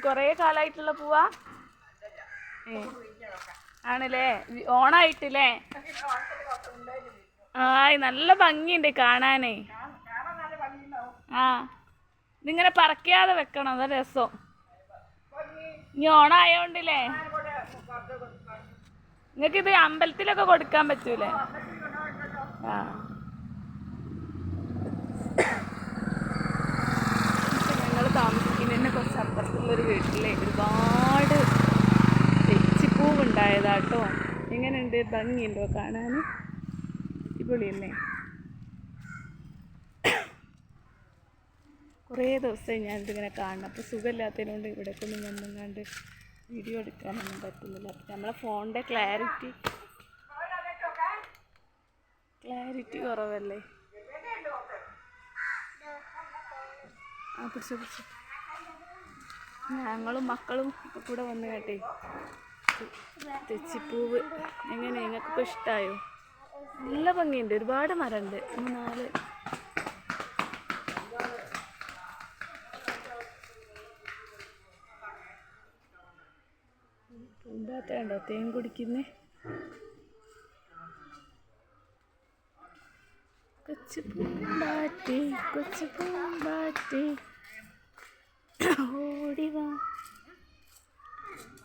കൊറേ കാലായിട്ടുള്ള പൂവാ ആണല്ലേ? ഓണായിട്ടില്ലേ? ആയി, നല്ല ഭംഗിയുണ്ട് കാണാനേ. ആ, ഇതിങ്ങനെ പറക്കാതെ വെക്കണം, അതാ രസം. ഇനി ഓണായോണ്ടില്ലേ നിങ്ങൾക്കിത് അമ്പലത്തിലൊക്കെ കൊടുക്കാൻ പറ്റൂലേ? ആ, ഞങ്ങൾ താമസിക്കുന്നതിന് കുറച്ച് അപ്പുറത്തുള്ളൊരു വീട്ടിലെ ഒരുപാട് തെച്ചിപ്പൂവുണ്ടായതാട്ടോ. എങ്ങനെയുണ്ട്? ഭംഗിയുണ്ടോ കാണാൻ? അടിപൊളിയല്ലേ? കുറേ ദിവസമായി ഞാനിതിങ്ങനെ കാണണം. അപ്പോൾ സുഖമില്ലാത്തതിനോണ്ട് ഇവിടേക്കൊന്നും വന്നെങ്ങാണ്ട് വീഡിയോ എടുക്കാനൊന്നും പറ്റുന്നില്ല. അപ്പം നമ്മളെ ഫോണിൻ്റെ ക്ലാരിറ്റി കുറവല്ലേ? ആ, പിടിച്ചു ഞങ്ങളും മക്കളും ഒക്കെ കൂടെ വന്ന് കേട്ടേ തെച്ചിപ്പൂവ്. എങ്ങനെ, നിങ്ങൾക്കിപ്പോൾ ഇഷ്ടമായോ? നല്ല ഭംഗിയുണ്ട്, ഒരുപാട് മരമുണ്ട്, 3-4. പൂമ്പാറ്റ ഉണ്ടോ തേൻ കുടിക്കുന്നേ? കൊച്ചു പൂമ്പാറ്റേ, കൊച്ചു പൂമ്പാറ്റേ ഓടിവാ.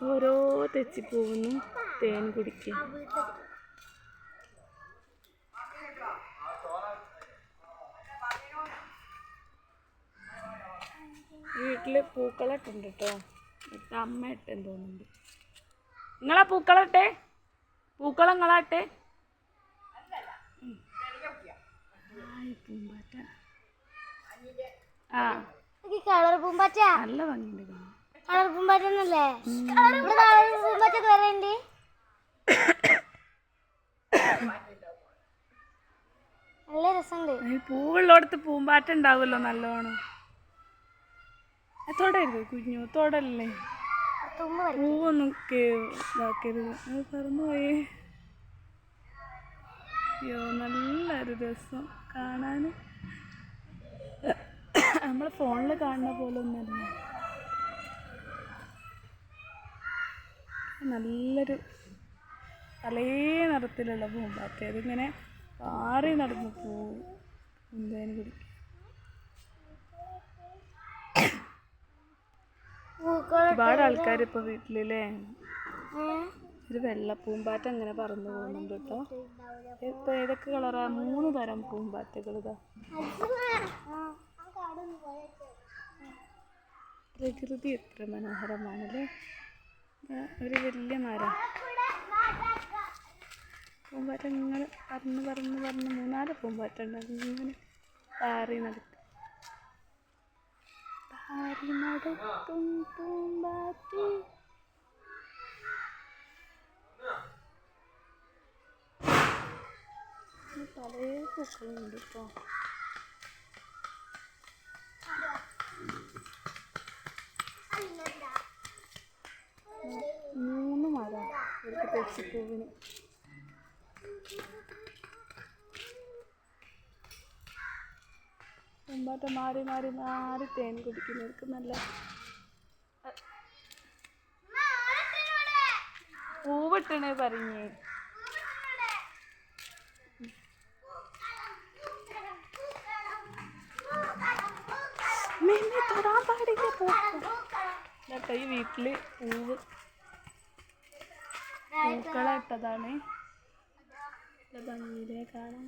ഓരോ തെച്ചിപ്പൂവിനും തേൻ കുടിക്കുക. വീട്ടില് പൂക്കളൊക്കെ ഉണ്ട് കേട്ടോ. ഇട്ട അമ്മ ഇട്ടെന്ന് തോന്നുന്നുണ്ട്. നിങ്ങളാ പൂക്കളിട്ടെ? പൂക്കളം നിങ്ങളാട്ടെ? പൂമ്പാറ്റ. ആ, കളർ പൂമ്പാറ്റ നല്ല ഭംഗിയുണ്ട്. കളർ പൂമ്പാറ്റ ഒന്നല്ലേ? പൂമ്പാറ്റ വേറെയുണ്ട്. നല്ല രസമുണ്ട്. പൂവുള്ളടത്ത് പൂമ്പാറ്റ ഉണ്ടാവുമല്ലോ നല്ലോണം. തൊടരുത് കുഞ്ഞു, തൊടല്ലേ. പൂവൊന്നും ഇതാക്കരുത്, അത് പറന്നു പോയേ. അയ്യോ, നല്ലൊരു രസം കാണാൻ. നമ്മൾ ഫോണിൽ കാണുന്ന പോലെ ഒന്നല്ല. നല്ലൊരു പല നിറത്തിലുള്ള പൂമ്പാറ്റ. അതിങ്ങനെ പാറി നടന്ന് പോവും. എന്തേലും കുടിക്കും. ഒരുപാട് ആൾക്കാർ ഇപ്പോൾ വീട്ടിലല്ലേ? ഒരു വെള്ള പൂമ്പാറ്റ അങ്ങനെ പറന്നു പോകുന്നുണ്ട് കേട്ടോ. ഇപ്പൊ ഏതൊക്കെ കളറാ? 3 തരം പൂമ്പാറ്റകൾ. ഇതാ, പ്രകൃതി എത്ര മനോഹരമാണല്ലേ. ഒരു വലിയ മരം. പൂമ്പാറ്റ ഇങ്ങനെ പറന്ന് 3-4 പൂമ്പാറ്റ ഉണ്ട്. അതിങ്ങനെ പാറി നടക്കും. പാറി നടക്കും പൂമ്പാറ്റ. പല പൂക്കളുണ്ട് ഇപ്പോൾ. 3 മരം ഒരു തെച്ചിപ്പൂവിന്. പൂമ്പാറ്റ മാറി തേൻ കുടിക്കുന്നവർക്ക് നല്ല പൂവിട്ടണേ പറഞ്ഞേ. തൊടാൻ പാടില്ല പൂക്കൾ. ഈ വീട്ടില് പൂക്കളിട്ടതാണ്. ഭംഗിയിലെ കാണാൻ.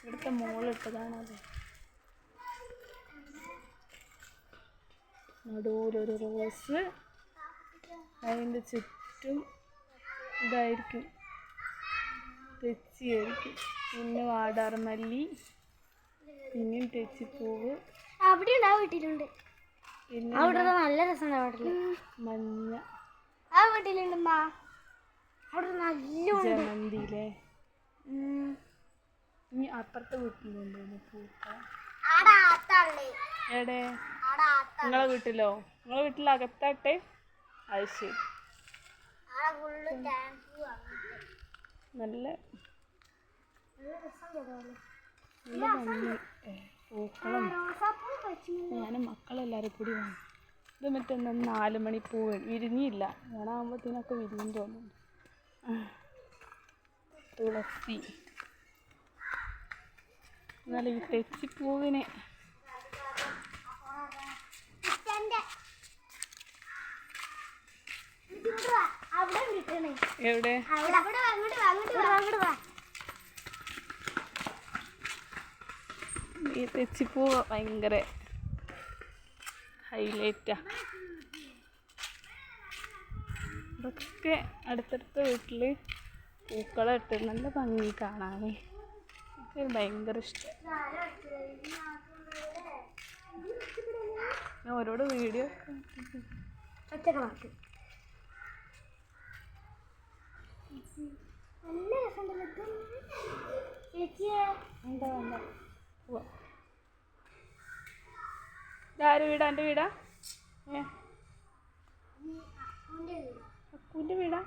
ഇവിടുത്തെ മോളിട്ടതാണ്. അത് നടുവിലൊരു റോസ്, അതിൻ്റെ ചുറ്റും ഇതായിരിക്കും തെച്ചിയായിരിക്കും. പിന്നെ വാടാർമല്ലി, പിന്നെയും തെച്ചിപ്പൂവ്. അവിടെ വീട്ടിലുണ്ട്. പിന്നെ നല്ല രസമുണ്ട്. വീട്ടില് മഞ്ഞ. ആ വീട്ടിലുണ്ടമ്മ. അവിടെ നല്ല ജമന്തിയിലെ ഇനി അപ്പുറത്തെ വീട്ടിലുണ്ടോ പൂക്കൾ? എവിടെ? നിങ്ങളെ വീട്ടിലോ? നിങ്ങളെ വീട്ടിൽ അകത്താട്ടെ? അത് ശരി. നല്ല ഭംഗി പൂക്കളും. ഞാനും മക്കളെല്ലാവരും കൂടി വന്നു. ഇത് മറ്റൊന്നും 4 മണിപ്പൂ വിരിഞ്ഞില്ല. ഓണാകുമ്പോഴത്തേനൊക്കെ വിരിഞ്ഞു തോന്നുന്നു. തുളസി. എന്നാൽ ഈ തെച്ചിപ്പൂവിനെ എവിടെ? ഈ തെച്ചിപ്പൂ ഭയങ്കര ഹൈലൈറ്റാ. ഇതൊക്കെ അടുത്തടുത്ത വീട്ടിൽ പൂക്കളം ഇട്ട് നല്ല ഭംഗി കാണാനേ. എനിക്ക് ഭയങ്കര ഇഷ്ടം. ഞാൻ ഓരോട് വീഡിയോ ഇതാര് വീടാ? എൻ്റെ വീടാ? അക്കുവിൻ്റെ വീടാ?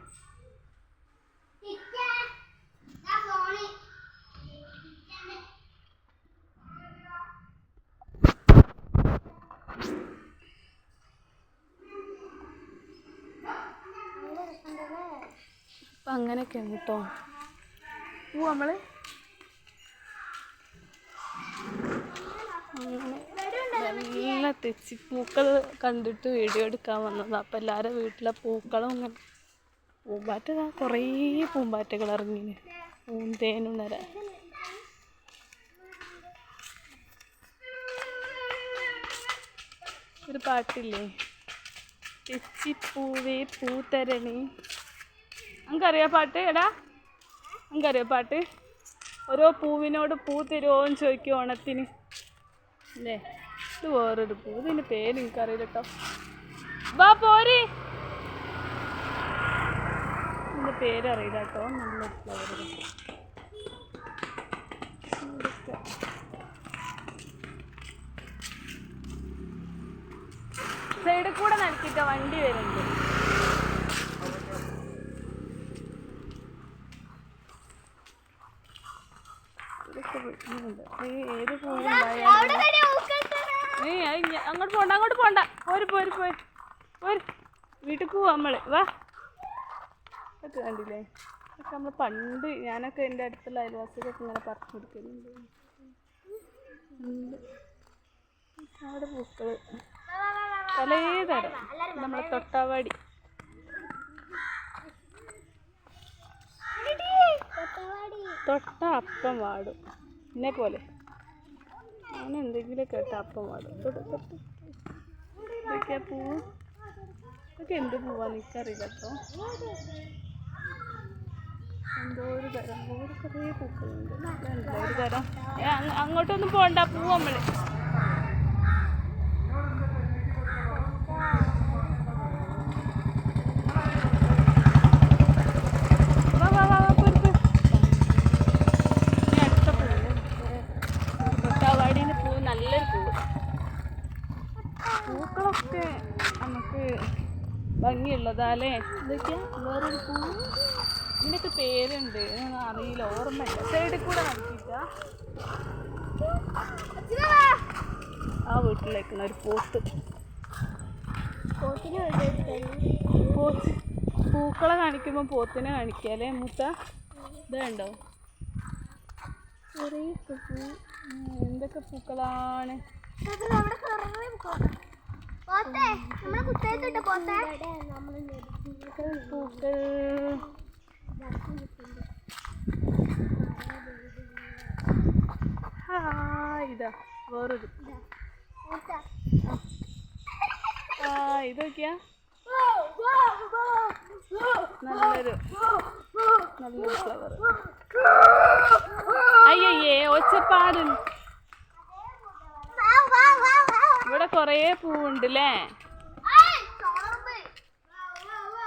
അപ്പം അങ്ങനെയൊക്കെയാണ് കേട്ടോ. നമ്മള് നല്ല തെച്ചിപ്പൂക്കൾ കണ്ടിട്ട് വീഡിയോ എടുക്കാൻ വന്നതാണ്. അപ്പം എല്ലാവരും വീട്ടിലെ പൂക്കളും ഇങ്ങനെ പൂമ്പാറ്റ, കുറേ പൂമ്പാറ്റകൾ ഇറങ്ങിന്. പൂന്തേനുണര ഒരു പാട്ടില്ലേ, തെച്ചിപ്പൂവേ പൂത്തരണി. നമുക്കറിയാം പാട്ട്? എടാ നമുക്കറിയാം പാട്ട്? ഓരോ പൂവിനോട് പൂ തരുമോന്ന് ചോദിക്കും ഓണത്തിന് അല്ലേ? ഇത് വേറൊരു പൂ, ഇതിൻ്റെ പേര് എനിക്കറിയില്ല കേട്ടോ. വാ പോര്. ഇതിൻ്റെ പേരറിയില്ല കേട്ടോ. നല്ല ഫ്ലവർ. സൈഡിൽ കൂടെ നടത്തിയിട്ട വണ്ടി വരുന്നുണ്ട്. ഏത് പൂവുണ്ടായാലും അങ്ങോട്ട് പോണ്ട, അങ്ങോട്ട് പോണ്ട. പോര് വീട്ടിൽ പോവാ നമ്മള്. വാ. ഒക്കെ കണ്ടില്ലേ? ഒക്കെ നമ്മൾ പണ്ട് ഞാനൊക്കെ എൻ്റെ അടുത്തുള്ള അയൽവാസികളൊക്കെ ഇങ്ങനെ പറിച്ചു കൊടുക്കുന്നുണ്ട്. അവിടെ പൂക്കള് പലതരം. നമ്മളെ തൊട്ടാവാടി തൊട്ട അപ്പം വാടും. എന്നെ പോലെ അങ്ങനെ എന്തെങ്കിലുമൊക്കെ ഇട്ട അപ്പം വാടും. ഇതൊക്കെയാ പൂവ്. ഇതൊക്കെ എന്ത് പൂവാന്ന് എനിക്കറിയില്ല കേട്ടോ. എന്തോ ഒരു തരം പൂവ്, കുറേ പൂക്കളുണ്ട്. എന്തോ ഒരു തരം. അങ്ങോട്ടൊന്നും പോണ്ട, പൂവ് നമ്മള്. നല്ലൊരു പൂവ്. പൂക്കളൊക്കെ നമുക്ക് ഭംഗിയുള്ളതാല്ലേ? ഇതൊക്കെ വേറൊരു പൂവ്. ഇതിനൊക്കെ പേരുണ്ട്, അറിയില്ല, ഓർമ്മയില്ല. സൈഡിൽ കൂടെ നടത്തിയിട്ടാ ആ വീട്ടിലേക്കുന്ന ഒരു പോത്ത്. പോത്ത് പൂക്കളെ കാണിക്കുമ്പോൾ പോത്തിനെ കാണിക്കാല്ലേ മൂത്ത? ഇതുണ്ടോ ചെറിയ പൂ? എന്തൊക്കെ പൂക്കളാണ്! പൂക്കൾ ഇതാ വേറൊരു. ഇതൊക്കെയാ നല്ലൊരു ഫ്ലവർ. അയ്യേ ഒച്ചപ്പാട്. ഇവിടെ കൊറേ പൂവുണ്ടല്ലേ?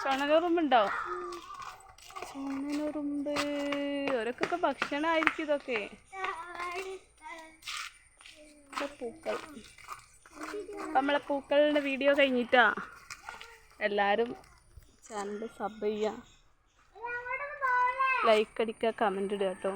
ചുണലുറുമ്പുണ്ടോ? കൂനനുറുമ്പ് ഓരൊക്കെ ഭക്ഷണമായിരിക്കും ഇതൊക്കെ. പൂക്കൾ. നമ്മളെ പൂക്കളുടെ വീഡിയോ കഴിഞ്ഞിട്ടാ. എല്ലാവരും ചാനൽ സബ് ചെയ്യുക, ലൈക്ക് അടിക്കുക, കമൻ്റ് ഇടുക കേട്ടോ.